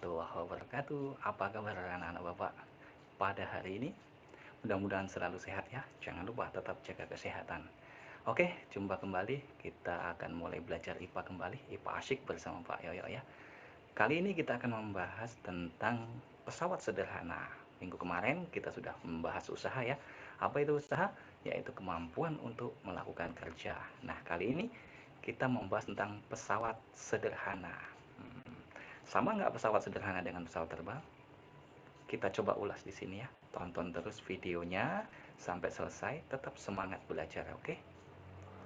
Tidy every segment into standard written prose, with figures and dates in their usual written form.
warahmatullahi wabarakatuh. Apa kabar anak-anak Bapak pada hari ini? Mudah-mudahan selalu sehat ya. Jangan lupa tetap jaga kesehatan. Oke, jumpa kembali. Kita akan mulai belajar IPA kembali. IPA asyik bersama Pak Yoyo ya. Kali ini kita akan membahas tentang pesawat sederhana. Minggu kemarin kita sudah membahas usaha ya. Apa itu usaha? Yaitu kemampuan untuk melakukan kerja. Nah, kali ini kita membahas tentang pesawat sederhana. Hmm, Sama nggak pesawat sederhana dengan pesawat terbang? Kita coba ulas di sini ya. Tonton terus videonya sampai selesai. Tetap semangat belajar, oke?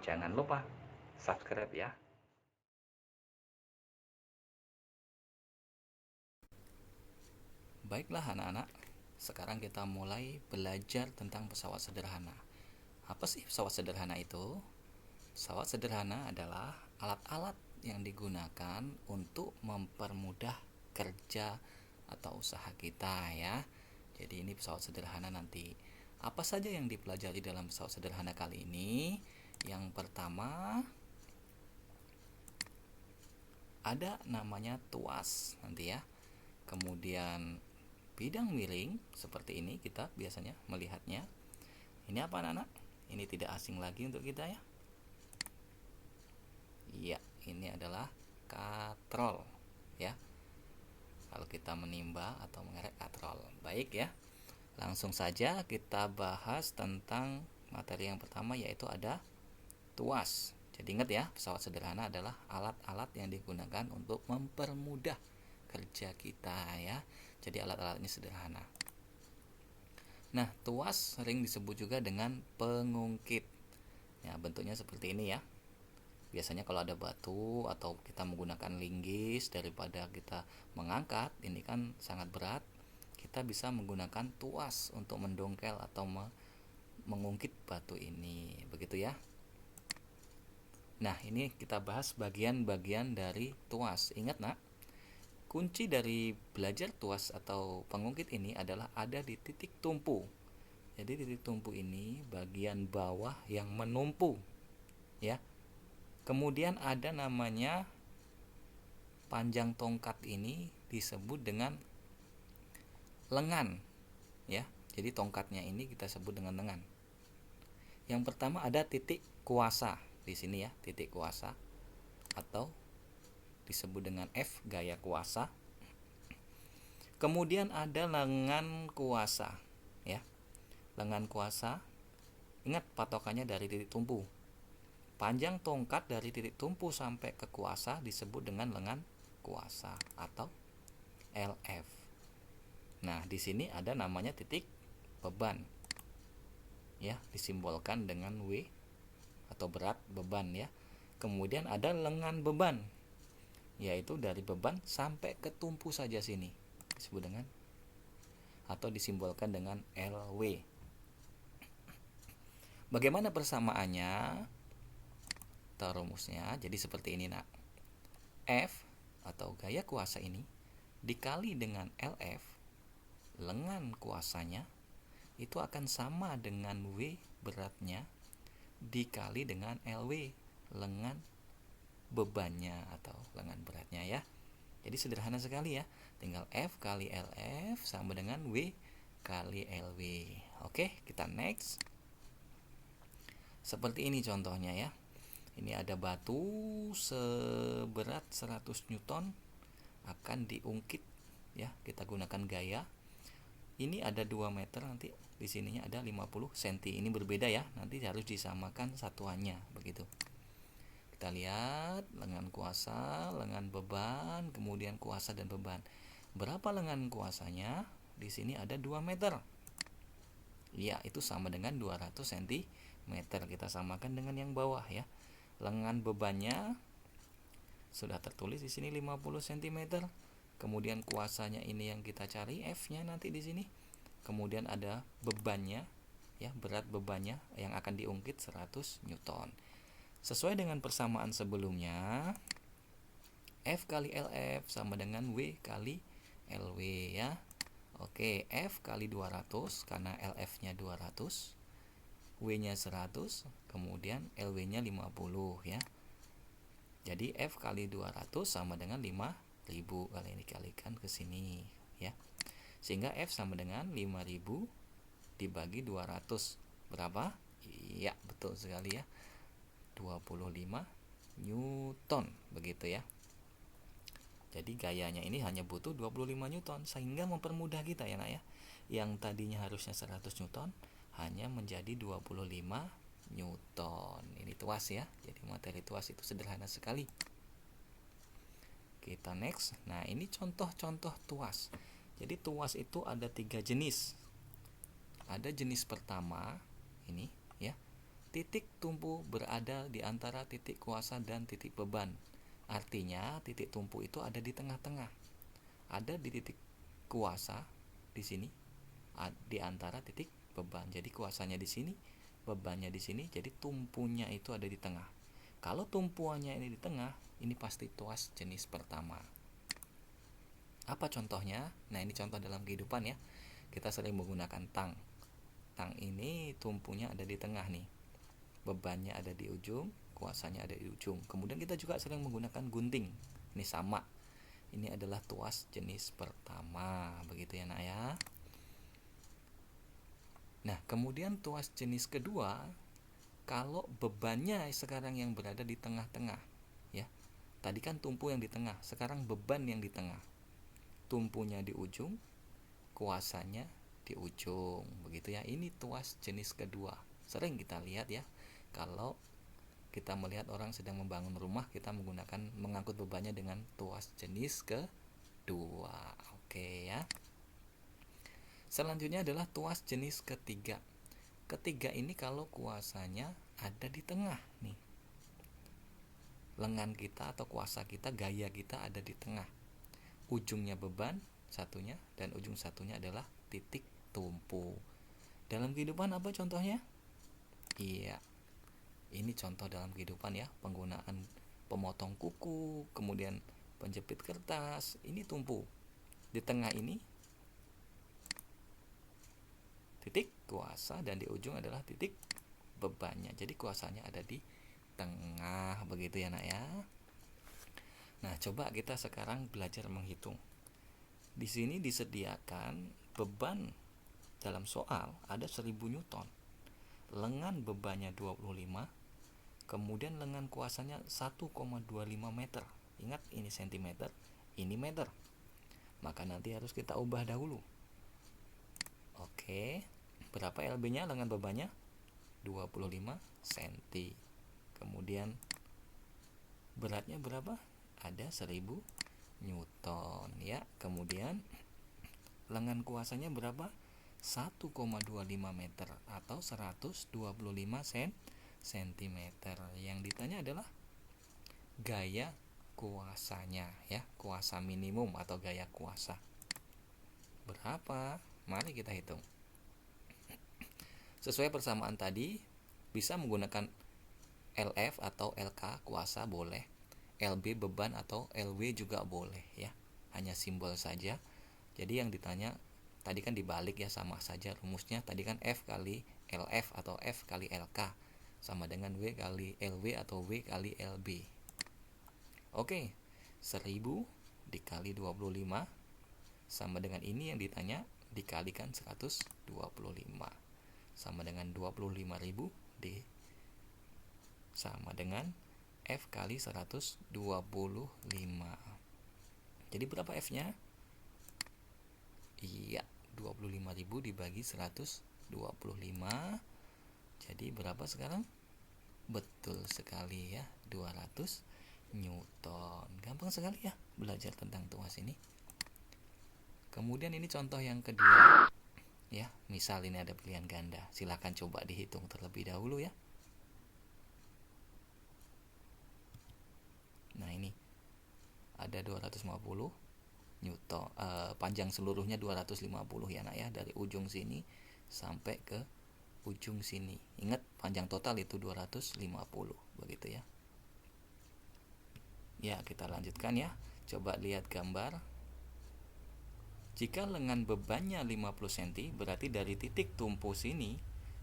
Jangan lupa subscribe ya. Baiklah anak-anak, sekarang kita mulai belajar tentang pesawat sederhana. Apa sih pesawat sederhana itu? Pesawat sederhana adalah alat-alat yang digunakan untuk mempermudah kerja atau usaha kita ya. Jadi ini pesawat sederhana nanti. Apa saja yang dipelajari dalam pesawat sederhana kali ini? Yang pertama ada namanya tuas nanti ya. Kemudian bidang miring seperti ini kita biasanya melihatnya. Ini apa anak-anak? Ini tidak asing lagi untuk kita ya. Iya, ini adalah katrol ya. Kalau kita menimba atau mengerek katrol. Baik ya. Langsung saja kita bahas tentang materi yang pertama yaitu ada tuas. Jadi ingat ya, pesawat sederhana adalah alat-alat yang digunakan untuk mempermudah kerja kita ya. Jadi alat-alatnya sederhana. Nah, tuas sering disebut juga dengan pengungkit. Ya, bentuknya seperti ini ya. Biasanya kalau ada batu atau kita menggunakan linggis daripada kita mengangkat, ini kan sangat berat. Kita bisa menggunakan tuas untuk mendongkel atau mengungkit batu ini. Begitu ya. Nah, ini kita bahas bagian-bagian dari tuas. Ingat nak, kunci dari belajar tuas atau pengungkit ini adalah ada di titik tumpu. Jadi titik tumpu ini bagian bawah yang menumpu ya. Kemudian ada namanya panjang tongkat ini disebut dengan lengan ya. Jadi tongkatnya ini kita sebut dengan lengan. Yang pertama ada titik kuasa di sini ya, titik kuasa atau disebut dengan F gaya kuasa. Kemudian ada lengan kuasa ya. Lengan kuasa, ingat patokannya dari titik tumpu. Panjang tongkat dari titik tumpu sampai ke kuasa disebut dengan lengan kuasa atau LF. Nah, di sini ada namanya titik beban. Ya, disimbolkan dengan W atau berat beban ya. Kemudian ada lengan beban, yaitu dari beban sampai ke tumpu saja sini. Disebut dengan atau disimbolkan dengan LW. Bagaimana persamaannya? Rumusnya jadi seperti ini nak. F atau gaya kuasa ini dikali dengan LF, lengan kuasanya itu akan sama dengan W beratnya dikali dengan LW, lengan bebannya atau lengan beratnya ya. Jadi sederhana sekali ya. Tinggal F kali LF sama dengan W kali LW. Oke, kita next. Seperti ini contohnya ya. Ini ada batu seberat 100 Newton akan diungkit ya. Kita gunakan gaya. Ini ada 2 meter, nanti di sininya ada 50 cm. Ini berbeda ya. Nanti harus disamakan satuannya begitu. Kita lihat lengan kuasa, lengan beban, kemudian kuasa dan beban. Berapa lengan kuasanya? Di sini ada 2 meter. Ya, itu sama dengan 200 cm. Kita samakan dengan yang bawah ya. Lengan bebannya sudah tertulis di sini 50 cm. Kemudian kuasanya ini yang kita cari, F-nya nanti di sini. Kemudian ada bebannya ya, berat bebannya yang akan diungkit 100 Newton. Sesuai dengan persamaan sebelumnya, F kali LF sama dengan W kali LW ya. Oke, F kali 200 karena LF-nya 200, W-nya 100, kemudian LW-nya 50 ya. Jadi F kali 200 sama dengan 50. kali ini dikalikan ke sini ya. Sehingga F sama dengan 5000 dibagi 200. Berapa? Iya, betul sekali ya. 25 Newton begitu ya. Jadi gayanya ini hanya butuh 25 Newton, sehingga mempermudah kita ya nak ya. Yang tadinya harusnya 100 Newton hanya menjadi 25 Newton. Ini tuas ya. Jadi materi tuas itu sederhana sekali. Kita next. Nah, ini contoh-contoh tuas. Jadi tuas itu ada 3 jenis. Ada jenis pertama ini ya. Titik tumpu berada di antara titik kuasa dan titik beban. Artinya titik tumpu itu ada di tengah-tengah. Ada di titik kuasa di sini, di antara titik beban. Jadi kuasanya di sini, bebannya di sini, jadi tumpunya itu ada di tengah. Kalau tumpuannya ini di tengah, ini pasti tuas jenis pertama. Apa contohnya? Nah, ini contoh dalam kehidupan ya. Kita sering menggunakan tang. Tang ini tumpunya ada di tengah nih. Bebannya ada di ujung, kuasanya ada di ujung. Kemudian kita juga sering menggunakan gunting. Ini sama. Ini adalah tuas jenis pertama, begitu ya nak ya. Nah, kemudian tuas jenis kedua, kalau bebannya sekarang yang berada di tengah-tengah, ya. Tadi kan tumpu yang di tengah, sekarang beban yang di tengah. Tumpunya di ujung, kuasanya di ujung, begitu ya. Ini tuas jenis kedua. Sering kita lihat ya, kalau kita melihat orang sedang membangun rumah, kita mengangkut bebannya dengan tuas jenis kedua. Oke ya. Selanjutnya adalah tuas jenis ketiga. Ketiga ini kalau kuasanya ada di tengah nih. Lengan kita atau kuasa kita, gaya kita ada di tengah. Ujungnya beban satunya dan ujung satunya adalah titik tumpu. Dalam kehidupan apa contohnya? Iya, ini contoh dalam kehidupan ya, penggunaan pemotong kuku, kemudian penjepit kertas, ini tumpu. Di tengah ini titik kuasa dan di ujung adalah titik bebannya. Jadi kuasanya ada di tengah, begitu ya nak ya. Nah, coba kita sekarang belajar menghitung. Di sini disediakan beban dalam soal ada 1000 Newton. Lengan bebannya 25, kemudian lengan kuasanya 1,25 meter. Ingat, ini cm, ini meter. Maka nanti harus kita ubah dahulu. Oke, berapa LB-nya lengan bebannya? 25 cm. Kemudian beratnya berapa? Ada 1000 Newton ya. Kemudian lengan kuasanya berapa? 1,25 meter atau 125 cm. Yang ditanya adalah gaya kuasanya ya, kuasa minimum atau gaya kuasa. Berapa? Mari kita hitung. Sesuai persamaan tadi, bisa menggunakan LF atau LK kuasa boleh, LB beban atau LW juga boleh ya. Hanya simbol saja. Jadi yang ditanya tadi kan dibalik ya, sama saja rumusnya. Tadi kan F kali LF atau F kali LK sama dengan W kali LW atau W kali LB. Oke, 1000 dikali 25 sama dengan ini yang ditanya dikalikan 125 sama dengan 25.000 D sama dengan F kali 125. Jadi berapa F-nya? Iya, 25.000 dibagi 125. Jadi berapa sekarang? Betul sekali ya, 200 Newton. Gampang sekali ya belajar tentang tuas ini. Kemudian ini contoh yang kedua. Ya, misal ini ada pilihan ganda. Silakan coba dihitung terlebih dahulu ya. Nah, ini ada 250 Newton, panjang seluruhnya 250 ya nak ya, dari ujung sini sampai ke ujung sini. Ingat, panjang total itu 250, begitu ya. Ya, kita lanjutkan ya. Coba lihat gambar. Jika lengan bebannya 50 cm, berarti dari titik tumpu sini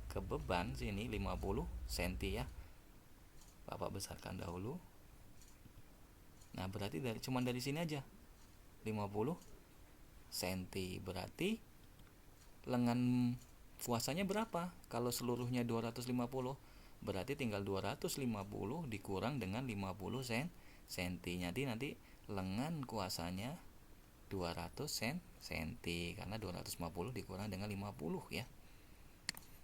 ke beban sini 50 cm ya. Bapak besarkan dahulu. Nah, berarti cuman dari sini aja. cm. Berarti lengan puasanya berapa? Kalau seluruhnya 250, berarti tinggal 250 dikurang dengan 50 cm. Nanti lengan kuasanya 200 cm karena 250 dikurang dengan 50 ya.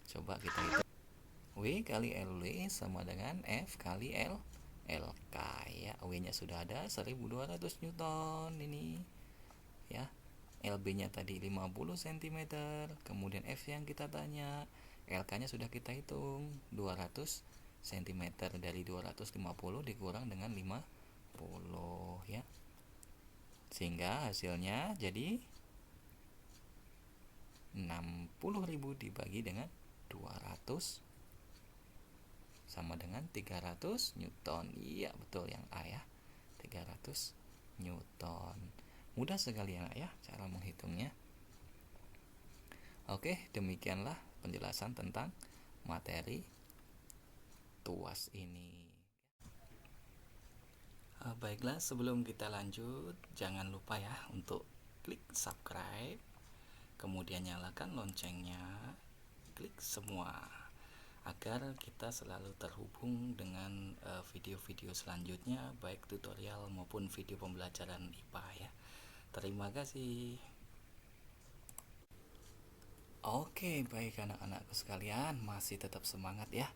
Coba kita hitung. W kali LW sama dengan F kali LK ya. W-nya sudah ada 1200 Newton ini ya. LB-nya tadi 50 cm, kemudian F yang kita tanya, LK-nya sudah kita hitung 200 cm. Dari 250 dikurang dengan 50 ya. Sehingga hasilnya jadi 60.000 dibagi dengan 200 sama dengan 300 Newton. Iya, betul yang A ya. 300 Newton. Mudah sekali ya cara menghitungnya. Oke, demikianlah penjelasan tentang materi tuas ini. Baiklah, sebelum kita lanjut, jangan lupa ya untuk klik subscribe, kemudian nyalakan loncengnya, klik semua, agar kita selalu terhubung dengan video-video selanjutnya, baik tutorial maupun video pembelajaran IPA ya. Terima kasih. Oke, baik anak-anakku sekalian, masih tetap semangat ya.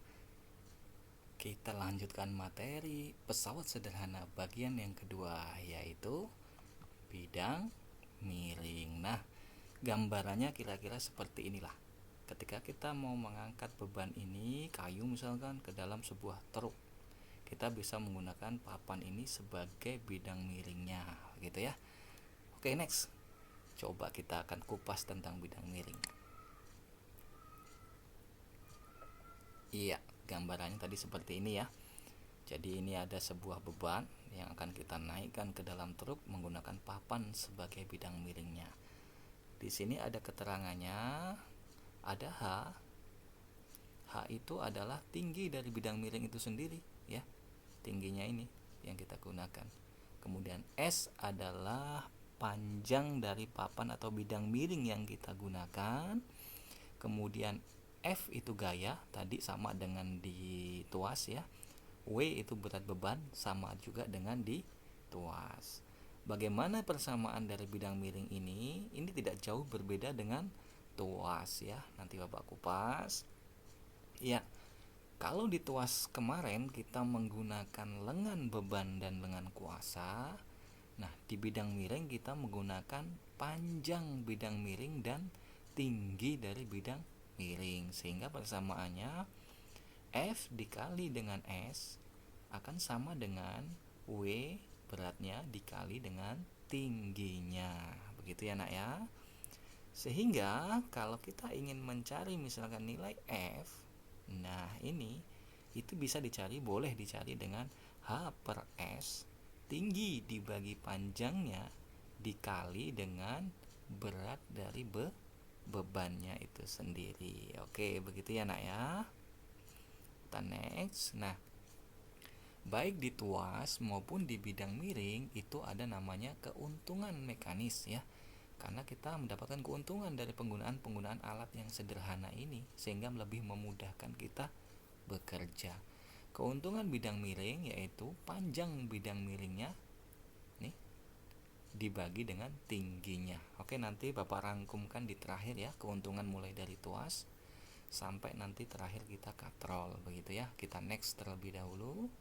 Kita lanjutkan materi pesawat sederhana bagian yang kedua, yaitu bidang miring. Nah, gambarannya kira-kira seperti inilah. Ketika kita mau mengangkat beban ini, kayu misalkan, ke dalam sebuah truk, kita bisa menggunakan papan ini sebagai bidang miringnya, gitu ya. Oke, next. Coba kita akan kupas tentang bidang miring. Iya, gambarannya tadi seperti ini ya. Jadi ini ada sebuah beban yang akan kita naikkan ke dalam truk menggunakan papan sebagai bidang miringnya. Di sini ada keterangannya, ada H. H itu adalah tinggi dari bidang miring itu sendiri ya. Tingginya ini yang kita gunakan. Kemudian S adalah panjang dari papan atau bidang miring yang kita gunakan. Kemudian F itu gaya, tadi sama dengan di tuas ya. W itu berat beban, sama juga dengan di tuas. Bagaimana persamaan dari bidang miring ini? Ini tidak jauh berbeda dengan tuas ya. Nanti Bapak kupas. Ya, kalau di tuas kemarin kita menggunakan lengan beban dan lengan kuasa. Nah, di bidang miring kita menggunakan panjang bidang miring dan tinggi dari bidang miring, sehingga persamaannya F dikali dengan S akan sama dengan W beratnya dikali dengan tingginya. Begitu ya nak ya. Sehingga kalau kita ingin mencari misalkan nilai F, nah ini itu bisa dicari, boleh dicari dengan H per S, tinggi dibagi panjangnya dikali dengan berat dari bebannya itu sendiri. Oke, begitu ya nak ya. Kita next. Nah, baik di tuas maupun di bidang miring itu ada namanya keuntungan mekanis ya. Karena kita mendapatkan keuntungan dari penggunaan alat yang sederhana ini, sehingga lebih memudahkan kita bekerja. Keuntungan bidang miring yaitu panjang bidang miringnya nih dibagi dengan tingginya. Oke, nanti Bapak rangkumkan di terakhir ya, keuntungan mulai dari tuas sampai nanti terakhir kita katrol, begitu ya. Kita next terlebih dahulu.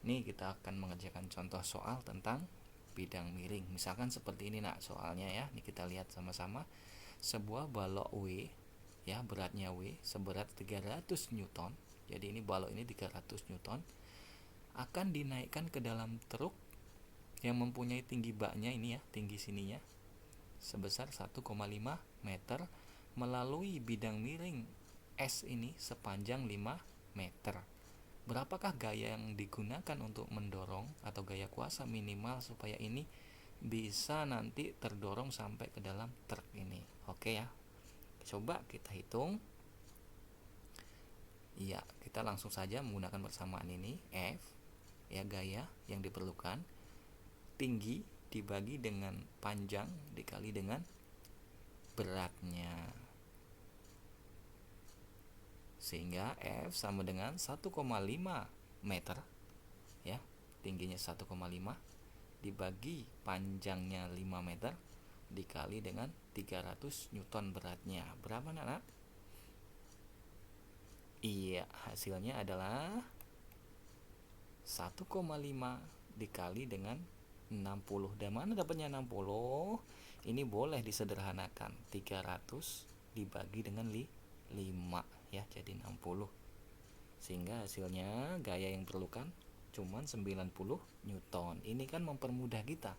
Nih kita akan mengerjakan contoh soal tentang bidang miring. Misalkan seperti ini nak soalnya ya. Nih kita lihat sama-sama. Sebuah balok W ya, beratnya W seberat 300 Newton. Jadi ini balok ini 300 Newton akan dinaikkan ke dalam truk yang mempunyai tinggi baknya ini ya, tinggi sininya sebesar 1,5 meter melalui bidang miring S ini sepanjang 5 meter. Berapakah gaya yang digunakan untuk mendorong atau gaya kuasa minimal supaya ini bisa nanti terdorong sampai ke dalam truk ini? Oke ya. Coba kita hitung. Iya, kita langsung saja menggunakan persamaan ini. F ya, gaya yang diperlukan, tinggi dibagi dengan panjang dikali dengan beratnya. Sehingga F sama dengan 1,5 meter ya. Tingginya 1,5 dibagi panjangnya 5 meter dikali dengan 300 Newton beratnya. Berapa, anak? Iya, hasilnya adalah 1,5 dikali dengan 60. Dan mana dapatnya 60? Ini boleh disederhanakan. 300 dibagi dengan 5 ya, jadi 60. Sehingga hasilnya gaya yang diperlukan cuman 90 Newton. Ini kan mempermudah kita.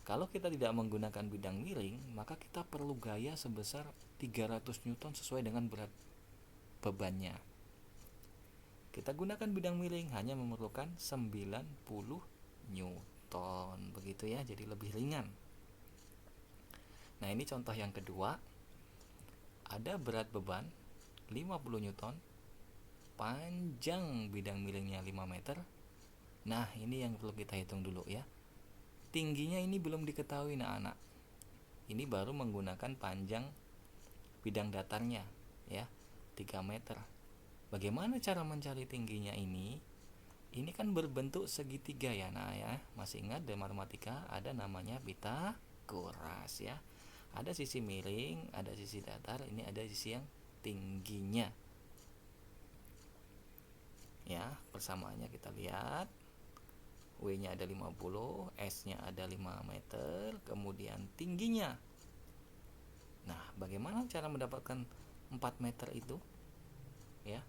Kalau kita tidak menggunakan bidang miring, maka kita perlu gaya sebesar 300 Newton sesuai dengan berat bebannya. Kita gunakan bidang miring hanya memerlukan 90 Newton. Begitu ya, jadi lebih ringan. Nah, ini contoh yang kedua. Ada berat beban 50 Newton, panjang bidang miringnya 5 meter. Nah, ini yang perlu kita hitung dulu ya. Tingginya ini belum diketahui anak-anak. Ini baru menggunakan panjang bidang datarnya ya, 3 meter. Bagaimana cara mencari tingginya ini? Ini kan berbentuk segitiga ya, nah ya. Masih ingat dalam matematika ada namanya Pitagoras ya. Ada sisi miring, ada sisi datar, ini ada sisi yang tingginya. Ya, persamaannya kita lihat. W-nya ada 50, S-nya ada 5 meter, kemudian tingginya. Nah, bagaimana cara mendapatkan 4 meter itu? Ya.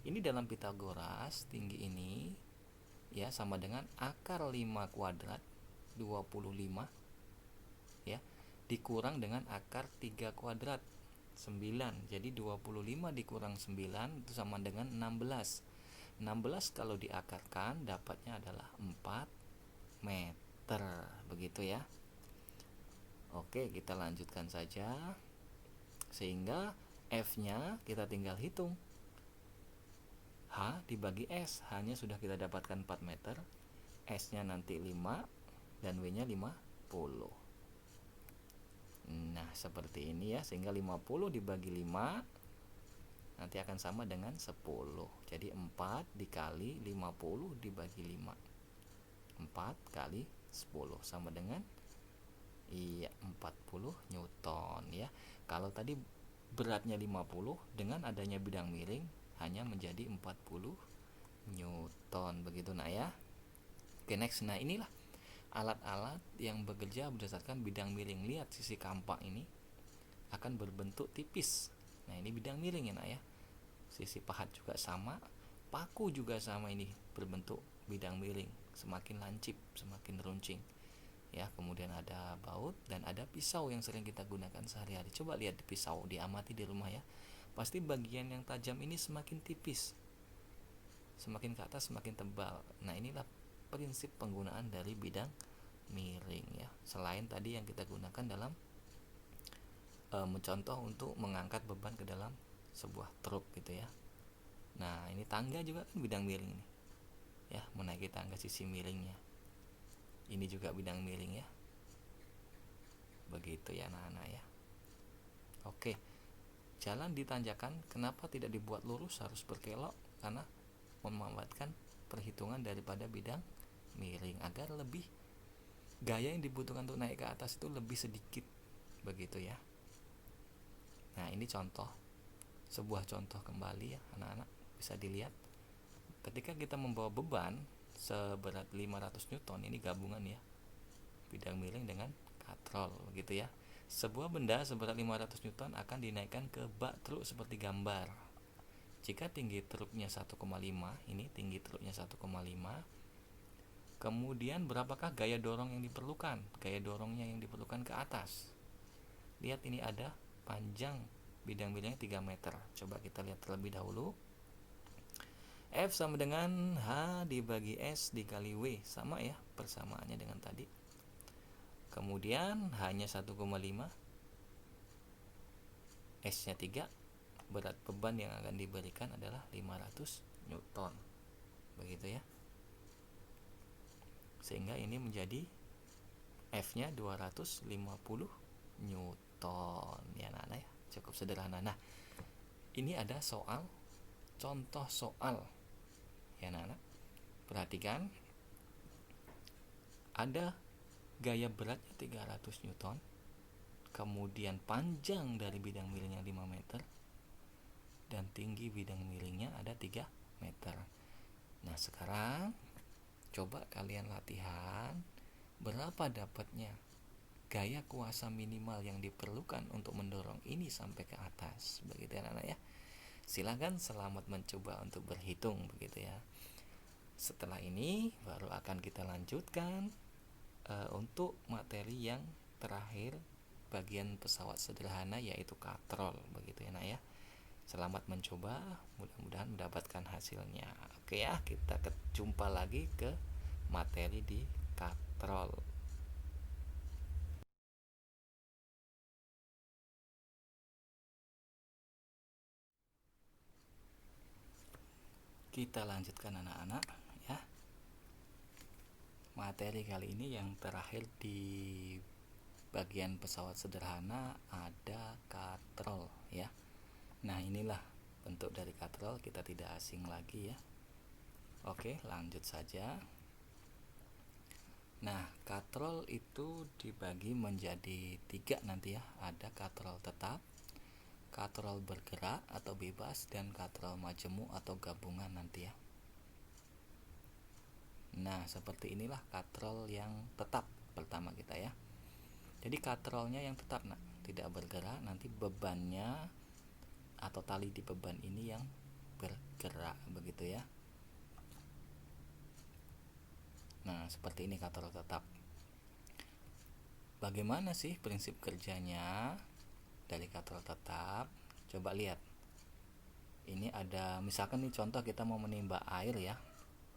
Ini dalam Pitagoras, tinggi ini ya sama dengan akar 5 kuadrat 25 ya, dikurang dengan akar 3 kuadrat 9. Jadi 25 dikurang 9 itu sama dengan 16. 16 kalau diakarkan dapatnya adalah 4 meter. Begitu ya. Oke, kita lanjutkan saja. Sehingga F-nya kita tinggal hitung. H dibagi S, H-nya sudah kita dapatkan 4 meter, S-nya nanti 5 dan W-nya 50. Nah, seperti ini ya, sehingga 50 dibagi 5 nanti akan sama dengan 10. Jadi 4 dikali 50 dibagi 5. 4 kali 10 sama dengan 40 Newton ya. Kalau tadi beratnya 50, dengan adanya bidang miring hanya menjadi 40 Newton. Begitu nak ya. Oke, next. Nah, inilah alat-alat yang bekerja berdasarkan bidang miring. Lihat sisi kampak ini akan berbentuk tipis. Nah, ini bidang miring ya nak ya. Sisi pahat juga sama, paku juga sama, ini berbentuk bidang miring, semakin lancip, semakin runcing. Ya, kemudian ada baut dan ada pisau yang sering kita gunakan sehari-hari. Coba lihat di pisau, diamati di rumah ya. Pasti bagian yang tajam ini semakin tipis, semakin ke atas semakin tebal. Nah, inilah prinsip penggunaan dari bidang miring ya. Selain tadi yang kita gunakan dalam mencontoh untuk mengangkat beban ke dalam sebuah truk gitu ya. Nah, ini tangga juga kan bidang miring nih ya, menaiki tangga sisi miringnya, ini juga bidang miring ya. Begitu ya anak-anak ya. Oke, jalan ditanjakan kenapa tidak dibuat lurus, harus berkelok? Karena memanfaatkan perhitungan daripada bidang miring agar lebih gaya yang dibutuhkan untuk naik ke atas itu lebih sedikit. Begitu ya. Nah, ini contoh, sebuah contoh kembali ya anak-anak, bisa dilihat ketika kita membawa beban seberat 500 Newton, ini gabungan ya, bidang miring dengan katrol begitu ya. Sebuah benda seberat 500 Newton akan dinaikkan ke bak truk seperti gambar. Jika tinggi truknya 1,5, ini tinggi truknya 1,5, kemudian berapakah gaya dorong yang diperlukan? Gaya dorongnya yang diperlukan ke atas. Lihat, ini ada panjang bidang miringnya 3 meter. Coba kita lihat terlebih dahulu. F sama dengan H dibagi S dikali W, sama ya persamaannya dengan tadi. Kemudian H-nya 1,5, S-nya 3, berat beban yang akan diberikan adalah 500 Newton. Begitu ya. Sehingga ini menjadi F-nya 250 Newton ya anak-anak ya, cukup sederhana. Nah, ini ada soal, contoh soal ya anak-anak. Perhatikan, ada gaya beratnya 300 Newton, kemudian panjang dari bidang miringnya 5 meter, dan tinggi bidang miringnya ada 3 meter. Nah, sekarang coba kalian latihan berapa dapatnya gaya kuasa minimal yang diperlukan untuk mendorong ini sampai ke atas. Begitu ya anak-anak ya. Silakan selamat mencoba untuk berhitung begitu ya. Setelah ini baru akan kita lanjutkan untuk materi yang terakhir, bagian pesawat sederhana, yaitu katrol begitu ya nak ya. Selamat mencoba, mudah-mudahan mendapatkan hasilnya. Oke ya, kita jumpa lagi ke materi di katrol. Kita lanjutkan anak-anak ya. Materi kali ini yang terakhir di bagian pesawat sederhana ada katrol ya. Nah, inilah bentuk dari katrol, kita tidak asing lagi ya. Oke, lanjut saja. Nah, katrol itu dibagi menjadi 3 nanti ya. Ada katrol tetap, katrol bergerak atau bebas, dan katrol majemuk atau gabungan nanti ya. Nah, seperti inilah katrol yang tetap pertama kita ya. Jadi katrolnya yang tetap nak, tidak bergerak, nanti bebannya atau tali di beban ini yang bergerak begitu ya. Nah, seperti ini katrol tetap. Bagaimana sih prinsip kerjanya dari katrol tetap? Coba lihat. Ini ada misalkan nih contoh, kita mau menimba air ya.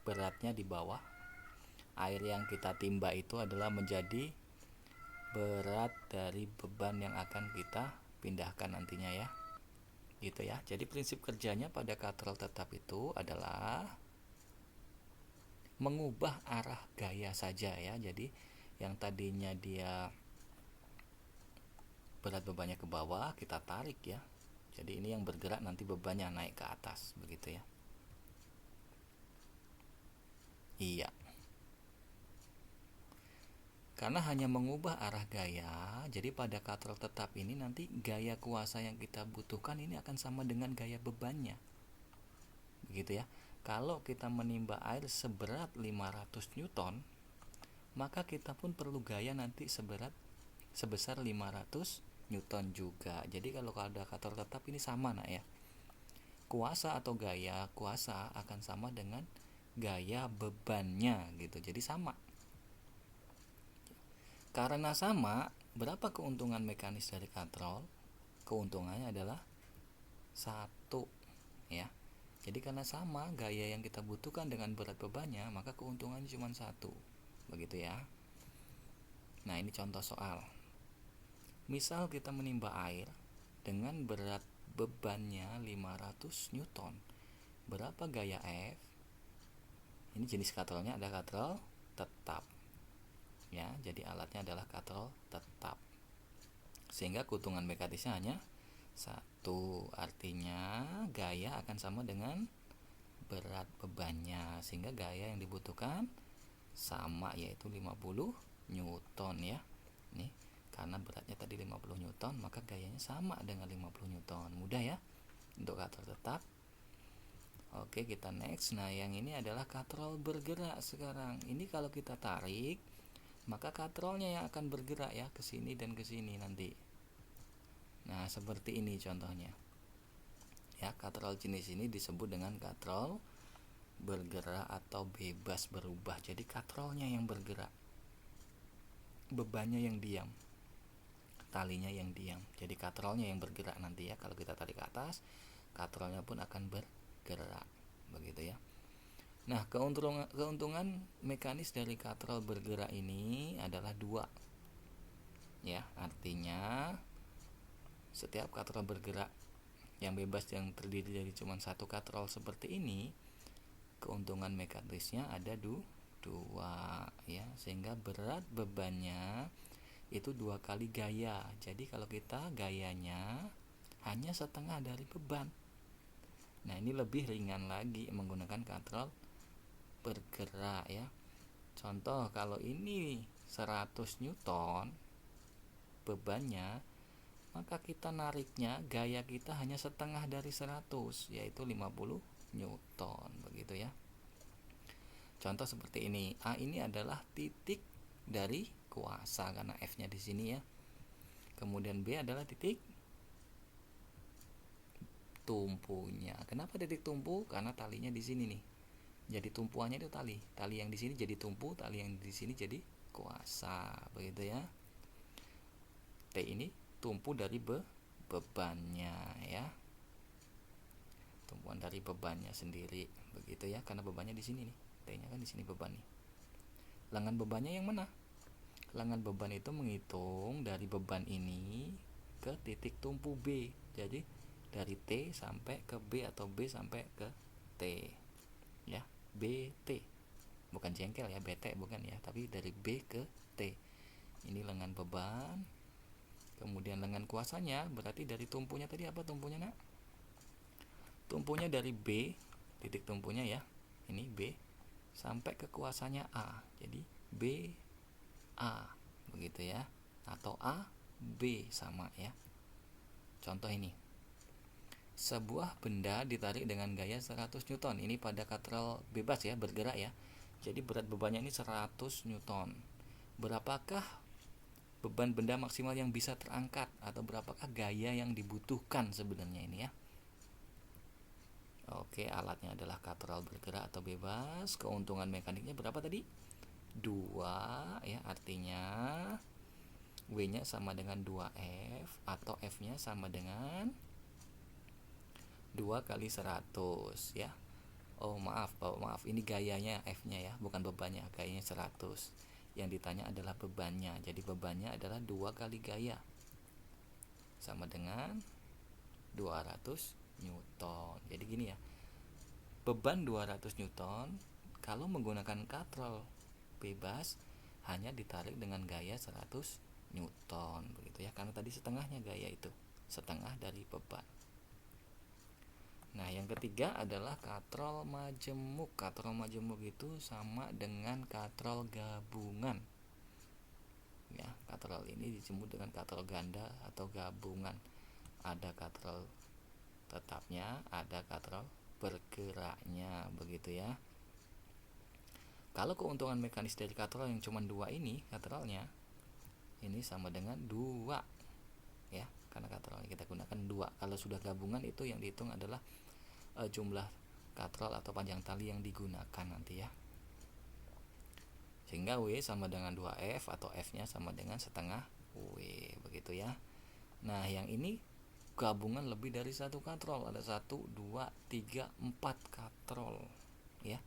Beratnya di bawah. Air yang kita timba itu adalah menjadi berat dari beban yang akan kita pindahkan nantinya ya. Gitu ya. Jadi prinsip kerjanya pada katrol tetap itu adalah mengubah arah gaya saja ya. Jadi yang tadinya dia berat bebannya ke bawah, kita tarik ya. Jadi ini yang bergerak, nanti bebannya naik ke atas begitu ya. Iya. Karena hanya mengubah arah gaya, jadi pada katrol tetap ini nanti gaya kuasa yang kita butuhkan ini akan sama dengan gaya bebannya. Begitu ya. Kalau kita menimba air seberat 500 Newton, maka kita pun perlu gaya nanti sebesar 500 Newton juga. Jadi kalau ada katrol tetap ini sama nak ya. Kuasa atau gaya kuasa akan sama dengan gaya bebannya gitu. Jadi sama. Karena sama, berapa keuntungan mekanis dari katrol? Keuntungannya adalah 1 ya. Jadi karena sama gaya yang kita butuhkan dengan berat bebannya, maka keuntungannya cuma 1. Begitu ya. Nah, ini contoh soal. Misal kita menimba air dengan berat bebannya 500 Newton. Berapa gaya F? Ini jenis katrolnya ada katrol tetap. Ya, jadi alatnya adalah katrol tetap. Sehingga keuntungan mekanisnya hanya 1. Artinya gaya akan sama dengan berat bebannya, sehingga gaya yang dibutuhkan sama, yaitu 50 Newton ya. Nih, karena beratnya tadi 50 Newton, maka gayanya sama dengan 50 Newton. Mudah ya untuk katrol tetap. Oke, kita next. Nah, yang ini adalah katrol bergerak sekarang. Ini kalau kita tarik, maka katrolnya yang akan bergerak ya, ke sini dan ke sini nanti. Nah, seperti ini contohnya. Ya, katrol jenis ini disebut dengan katrol bergerak atau bebas berubah. Jadi katrolnya yang bergerak, bebannya yang diam, talinya yang diam. Jadi katrolnya yang bergerak nanti ya. Kalau kita tarik ke atas, katrolnya pun akan bergerak. Begitu ya. Nah, keuntungan mekanis dari katrol bergerak ini adalah 2. Ya, artinya setiap katrol bergerak yang bebas yang terdiri dari cuma 1 katrol seperti ini, keuntungan mekanisnya ada 2 ya, sehingga berat bebannya itu 2 kali gaya. Jadi kalau kita gayanya hanya setengah dari beban. Nah, ini lebih ringan lagi menggunakan katrol bergerak ya. Contoh, kalau ini 100 Newton bebannya, maka kita nariknya gaya kita hanya setengah dari 100, yaitu 50 Newton, begitu ya. Contoh seperti ini. A ini adalah titik dari kuasa karena F-nya di sini ya. Kemudian B adalah titik tumpunya. Kenapa titik tumpu? Karena talinya di sini nih. Jadi tumpuannya itu tali. Tali yang di sini jadi tumpu, tali yang di sini jadi kuasa, begitu ya. T ini tumpu dari bebannya ya. Tumpuan dari bebannya sendiri, begitu ya. Karena bebannya di sini nih. T-nya kan di sini beban nih. Lengan bebannya yang mana? Lengan beban itu menghitung dari beban ini ke titik tumpu B. Jadi dari T sampai ke B atau B sampai ke T. Ya, BT. Bukan jengkel ya, BT bukan ya, tapi dari B ke T. Ini lengan beban. Kemudian lengan kuasanya berarti dari tumpunya tadi apa tumpunya, Nak? Tumpunya dari B, titik tumpunya ya. Ini B sampai ke kuasanya A. Jadi B A, begitu ya. Atau A B sama ya. Contoh ini. Sebuah benda ditarik dengan gaya 100 Newton. Ini pada katrol bebas ya, bergerak ya. Jadi berat bebannya ini 100 Newton. Berapakah beban benda maksimal yang bisa terangkat, atau berapakah gaya yang dibutuhkan sebenarnya ini ya? Oke, alatnya adalah katrol bergerak atau bebas. Keuntungan mekaniknya berapa tadi? 2 ya, artinya W-nya sama dengan 2F atau F-nya sama dengan 2 kali 100 ya. Oh maaf, ini gayanya F-nya ya, bukan bebannya. Gayanya 100. Yang ditanya adalah bebannya. Jadi bebannya adalah 2 kali gaya, sama dengan 200 Newton. Jadi gini ya, beban 200 Newton kalau menggunakan katrol bebas hanya ditarik dengan gaya 100 Newton, begitu ya. Karena tadi setengahnya gaya itu, setengah dari beban. Nah, yang ketiga adalah katrol majemuk. Katrol majemuk itu sama dengan katrol gabungan. Ya, katrol ini disebut dengan katrol ganda atau gabungan. Ada katrol tetapnya, ada katrol bergeraknya, begitu ya. Kalau keuntungan mekanis dari katrol yang cuma 2 ini, katrolnya ini sama dengan 2 ya, karena katrolnya kita gunakan 2. Kalau sudah gabungan itu yang dihitung adalah jumlah katrol atau panjang tali yang digunakan nanti ya. Sehingga W sama dengan 2F atau F-nya sama dengan setengah W, begitu ya. Nah, yang ini gabungan lebih dari satu katrol. Ada 1, 2, 3, 4 katrol ya.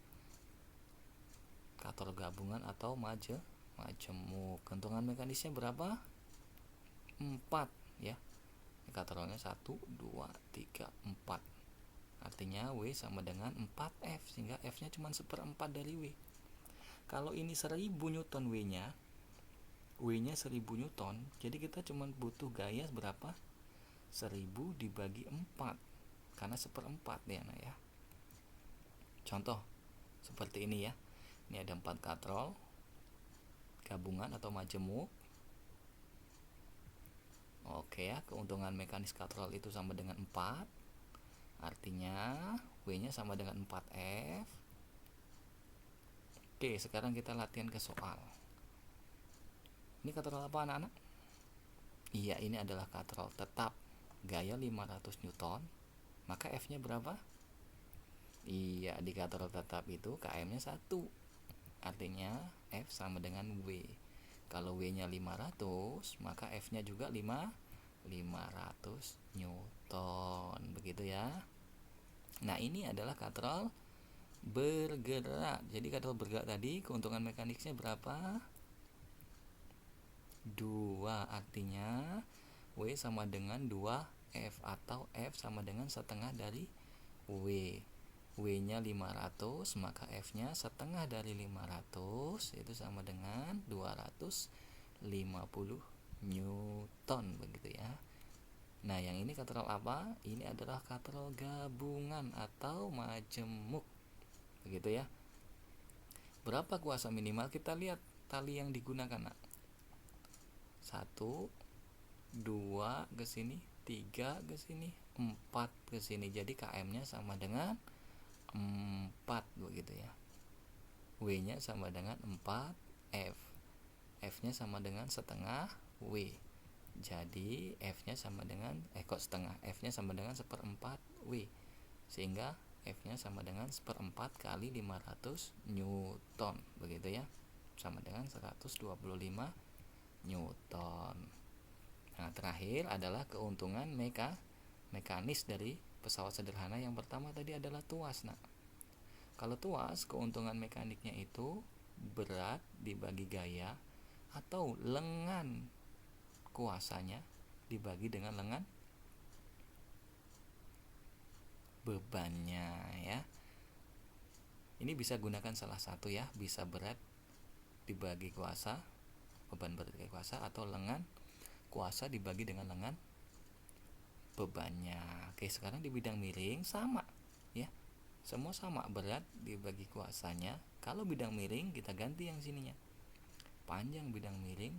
Katrol gabungan atau majemuk. Keuntungan mekanisnya berapa? 4 ya. Katrolnya 1, 2, 3, 4. Artinya W sama dengan 4F, sehingga F-nya cuma 1/4 dari W. Kalau ini 1000 Newton W-nya 1000 Newton, jadi kita cuma butuh gaya berapa? 1000 dibagi 4, karena 1/4 ya, nah ya. Contoh seperti ini ya. Ini ada 4 katrol gabungan atau majemuk. Oke ya, keuntungan mekanis katrol itu sama dengan 4. Artinya W-nya sama dengan 4F. Oke, sekarang kita latihan ke soal. Ini katrol apa anak-anak? Iya, ini adalah katrol tetap gaya 500 Newton. Maka F-nya berapa? Iya, di katrol tetap itu KM-nya 1. Artinya F sama dengan W. Kalau W-nya 500, maka F-nya juga 500 Newton, begitu ya. Nah, ini adalah katrol bergerak. Jadi katrol bergerak tadi keuntungan mekaniknya berapa? 2. Artinya W sama dengan 2F atau F sama dengan setengah dari W. W-nya 500, maka F-nya setengah dari 500 itu sama dengan 250 Newton, begitu ya. Nah, yang ini katrol apa? Ini adalah katrol gabungan atau majemuk, begitu ya. Berapa kuasa minimal? Kita lihat tali yang digunakan, nak. 1, 2 ke sini, 3 ke sini, 4 ke sini. Jadi KM-nya sama dengan 4, begitu ya. W-nya sama dengan 4 F. F-nya sama dengan setengah W. Jadi F-nya sama dengan setengah. F-nya sama dengan 1/4 W. Sehingga F-nya sama dengan 1/4 kali 500 Newton, begitu ya. Sama dengan 125 Newton. Nah, terakhir adalah keuntungan mekanis dari pesawat sederhana. Yang pertama tadi adalah tuas. Nah, kalau tuas, keuntungan mekaniknya itu berat dibagi gaya atau lengan kuasanya dibagi dengan lengan bebannya ya. Ini bisa gunakan salah satu ya, bisa berat dibagi kuasa, beban berat dibagi kuasa, atau lengan kuasa dibagi dengan lengan bebannya. Oke, sekarang di bidang miring sama ya. Semua sama, berat dibagi kuasanya. Kalau bidang miring kita ganti yang sininya. Panjang bidang miring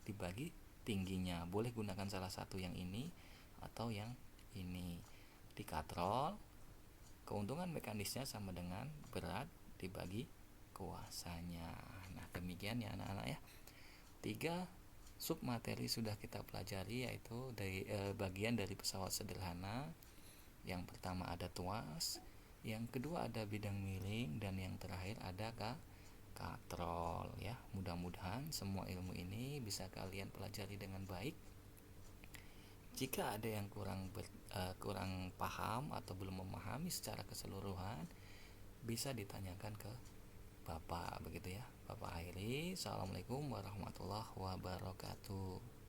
dibagi tingginya. Boleh gunakan salah satu yang ini atau yang ini. Di katrol, keuntungan mekanisnya sama dengan berat dibagi kuasanya. Nah, demikian ya anak-anak ya. 3 submateri sudah kita pelajari, yaitu dari bagian dari pesawat sederhana. Yang pertama ada tuas, yang kedua ada bidang miring, dan yang terakhir ada katrol ya. Mudah-mudahan semua ilmu ini bisa kalian pelajari dengan baik. Jika ada yang kurang paham atau belum memahami secara keseluruhan, bisa ditanyakan ke Bapak, begitu ya. Bapak Hairi. Assalamualaikum warahmatullahi wabarakatuh.